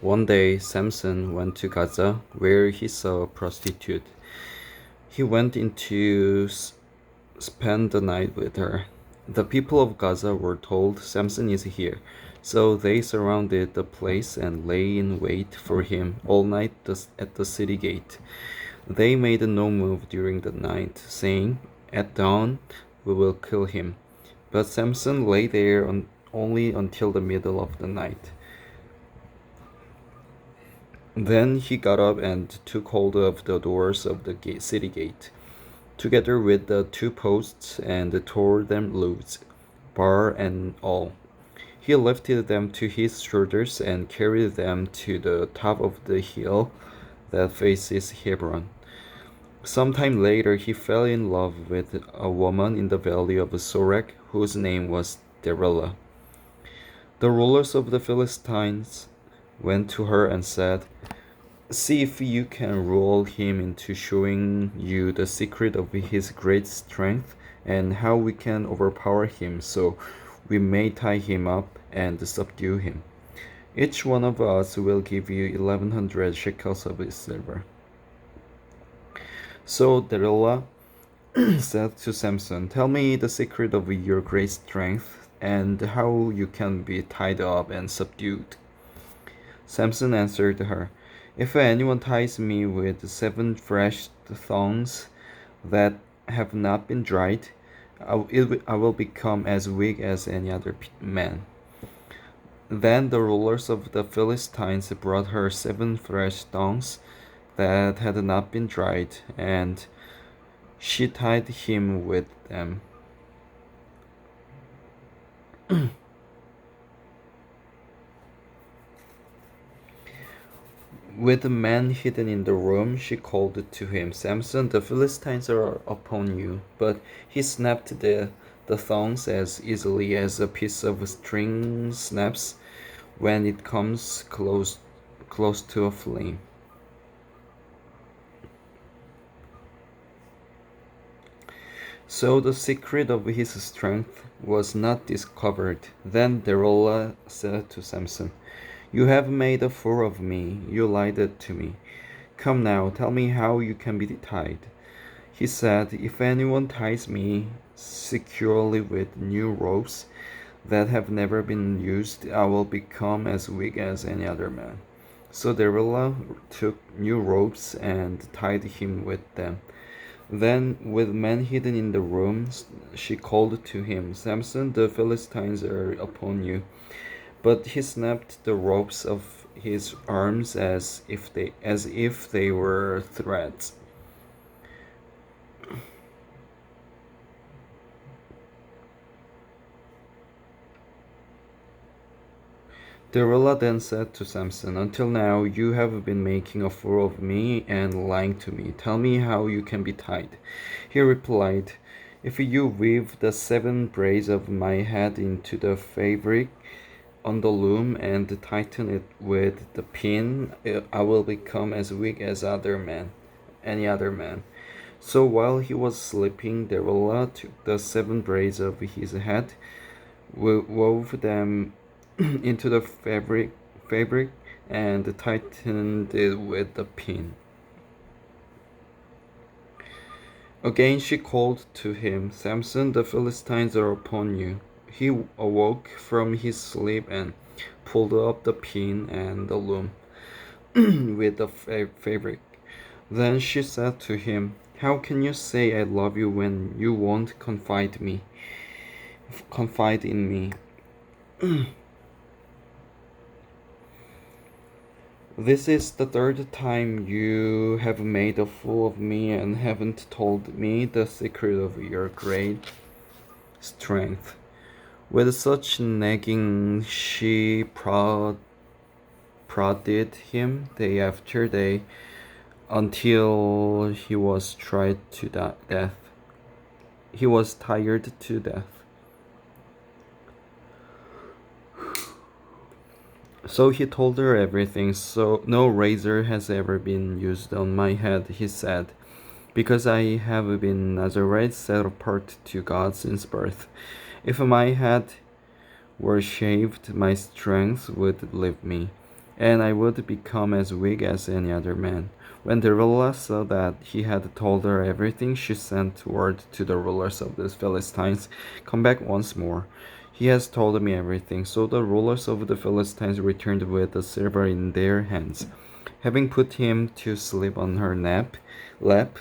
One day, Samson went to Gaza, where he saw a prostitute. He went in to spend the night with her. The people of Gaza were told Samson is here, so they surrounded the place and lay in wait for him all night at the city gate. They made no move during the night, saying, "At dawn we will kill him." But Samson lay there only until the middle of the night. Then he got up and took hold of the doors of the city gate, together with the two posts, and tore them loose, bar and all. He lifted them to his shoulders and carried them to the top of the hill that faces Hebron. Some time later, he fell in love with a woman in the valley of Sorek, whose name was Delilah. The rulers of the Philistines went to her and said, "See if you can rule him into showing you the secret of his great strength and how we can overpower him so we may tie him up and subdue him. Each one of us will give you 1,100 shekels of silver." So Delilah said to Samson, "Tell me the secret of your great strength and how you can be tied up and subdued." Samson answered her, "If anyone ties me with 7 fresh thongs that have not been dried, I will become as weak as any other man." Then the rulers of the Philistines brought her 7 fresh thongs that had not been dried, and she tied him with them. With the man hidden in the room, she called to him, "Samson, the Philistines are upon you." But he snapped the thongs as easily as a piece of string snaps when it comes close to a flame. So the secret of his strength was not discovered. Then Delilah said to Samson, "You have made a fool of me. You lied to me. Come now, tell me how you can be tied." He said, "If anyone ties me securely with new ropes that have never been used, I will become as weak as any other man." So Delilah took new ropes and tied him with them. Then, with men hidden in the room, she called to him, "Samson, the Philistines are upon you." But he snapped the ropes of his arms as if they were threads. Delilah then said to Samson, "Until now you have been making a fool of me and lying to me. Tell me how you can be tied." He replied, "If you weave the 7 braids of my head into the fabric on the loom and tighten it with the pin, I will become as weak as any other man." So while he was sleeping, Delilah took the 7 braids of his head, wove them into the fabric and tightened it with the pin. Again she called to him, "Samson, the Philistines are upon you." He awoke from his sleep and pulled up the pin and the loom with the fabric. Then she said to him, "How can you say I love you when you won't confide in me?" "This is the 3rd time you have made a fool of me and haven't told me the secret of your great strength." With such nagging, she prodded him day after day until he was tried to death. He was tired to death. So he told her everything. "So no razor has ever been used on my head," he said, "because I have been Nazarite, set apart to God since birth. If my head were shaved, my strength would leave me, and I would become as weak as any other man. When Delilah saw that he had told her everything, she sent word to the rulers of the Philistines, "Come back once more. He has told me everything." So the rulers of the Philistines returned with the silver in their hands. Having put him to sleep on her lap,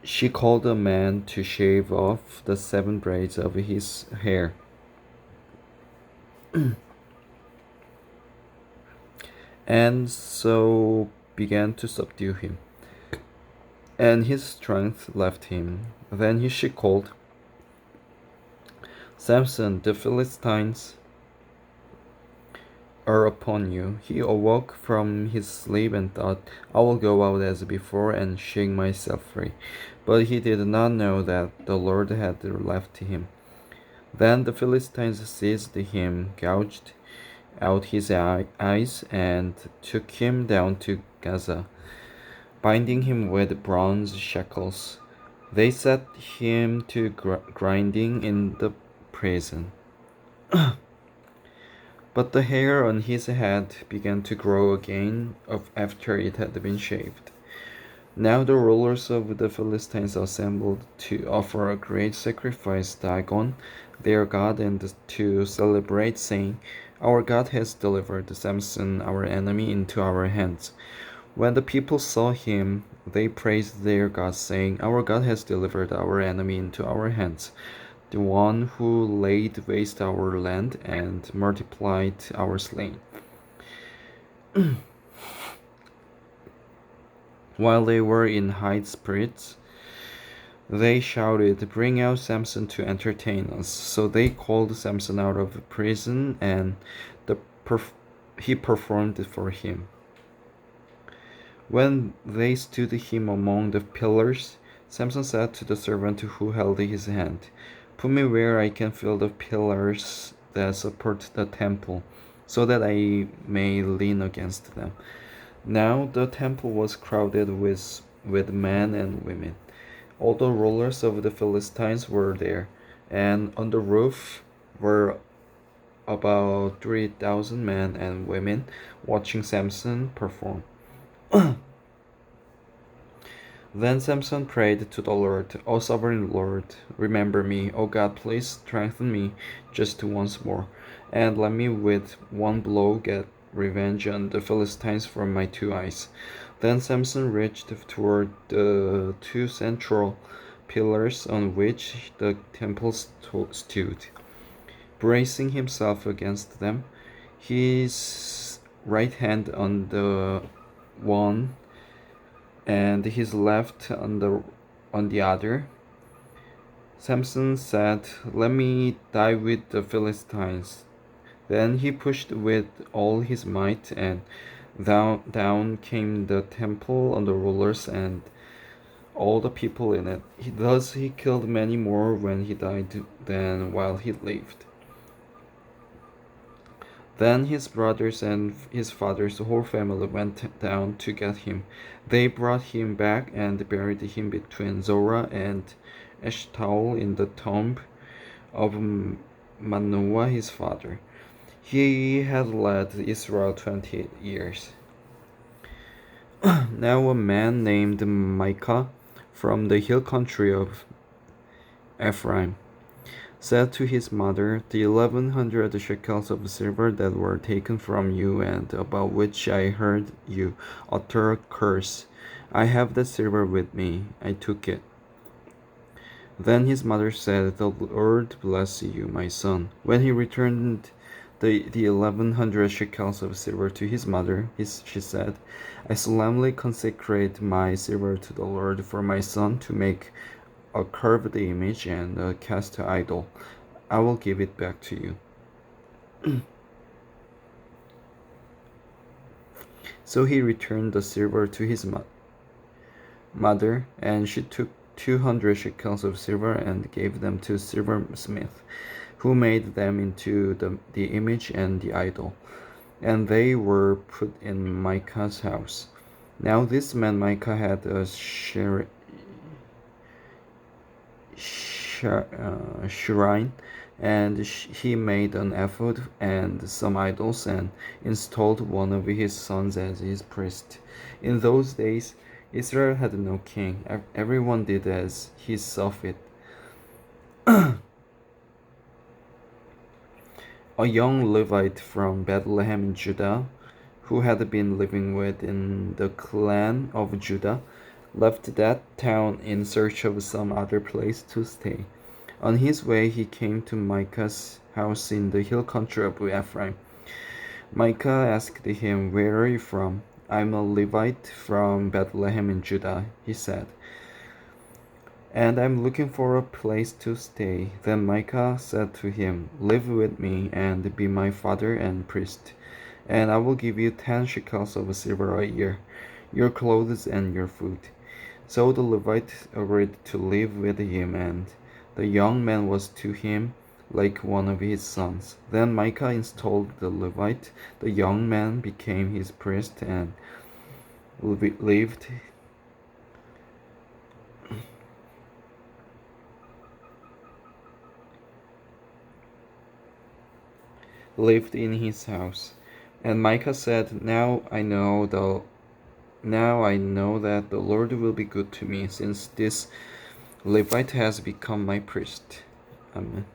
she called a man to shave off the 7 braids of his hair. And so began to subdue him, and his strength left him. Then she called, "Samson, the Philistines are upon you." He awoke from his sleep and thought, "I will go out as before and shake myself free." But he did not know that the Lord had left him. Then the Philistines seized him, gouged out his eyes, and took him down to Gaza, binding him with bronze shackles. They set him to grinding in the prison. But the hair on his head began to grow again after it had been shaved. Now the rulers of the Philistines assembled to offer a great sacrifice to Dagon, their god, and to celebrate, saying, "Our God has delivered Samson, our enemy, into our hands." When the people saw him, they praised their God, saying, "Our God has delivered our enemy into our hands, the one who laid waste our land and multiplied our slain." While they were in high spirits, they shouted, "Bring out Samson to entertain us." So they called Samson out of prison, and he performed for him. When they stood him among the pillars, Samson said to the servant who held his hand, "Put me where I can feel the pillars that support the temple, so that I may lean against them." Now the temple was crowded with men and women. All the rulers of the Philistines were there, and on the roof were about 3,000 men and women watching Samson perform. Then Samson prayed to the Lord, "O sovereign Lord, remember me. O God, please strengthen me just once more, and let me with one blow get revenge on the Philistines for my 2 eyes." Then Samson reached toward the 2 central pillars on which the temple stood. Bracing himself against them, his right hand on the one and his left on the other, Samson said, "Let me die with the Philistines." Then he pushed with all his might, and down came the temple on the rulers and all the people in it. Thus he killed many more when he died than while he lived. Then his brothers and his father's whole family went down to get him. They brought him back and buried him between Zorah and Eshtaol in the tomb of Manoah his father. He had led Israel 28 years. Now a man named Micah from the hill country of Ephraim said to his mother, "The 1,100 shekels of silver that were taken from you and about which I heard you utter a curse, I have that silver with me. I took it." Then his mother said, "The Lord bless you, my son." When he returned the 1,100 shekels of silver to his mother, she said, "I solemnly consecrate my silver to the Lord for my son to make a carved image and a cast idol. I will give it back to you." So he returned the silver to his mother, and she took 200 shekels of silver and gave them to silversmith, who made them into the image and the idol, and they were put in Micah's house. Now this man Micah had a shrine, And he made an ephod and some idols and installed one of his sons as his priest. In those days, Israel had no king. Everyone did as he saw fit. A young Levite from Bethlehem in Judah, who had been living within the clan of Judah, left that town in search of some other place to stay. On his way, he came to Micah's house in the hill country of Ephraim. Micah asked him, "Where are you from?" "I'm a Levite from Bethlehem in Judah," he said, "and I'm looking for a place to stay." Then Micah said to him, "Live with me and be my father and priest, and I will give you 10 shekels of silver a year, your clothes and your food." So the Levite agreed to live with him, and the young man was to him like one of his sons. Then Micah installed the Levite. The young man became his priest and lived lived in his house. And Micah said, Now I know that the Lord will be good to me, since this Levite has become my priest." Amen.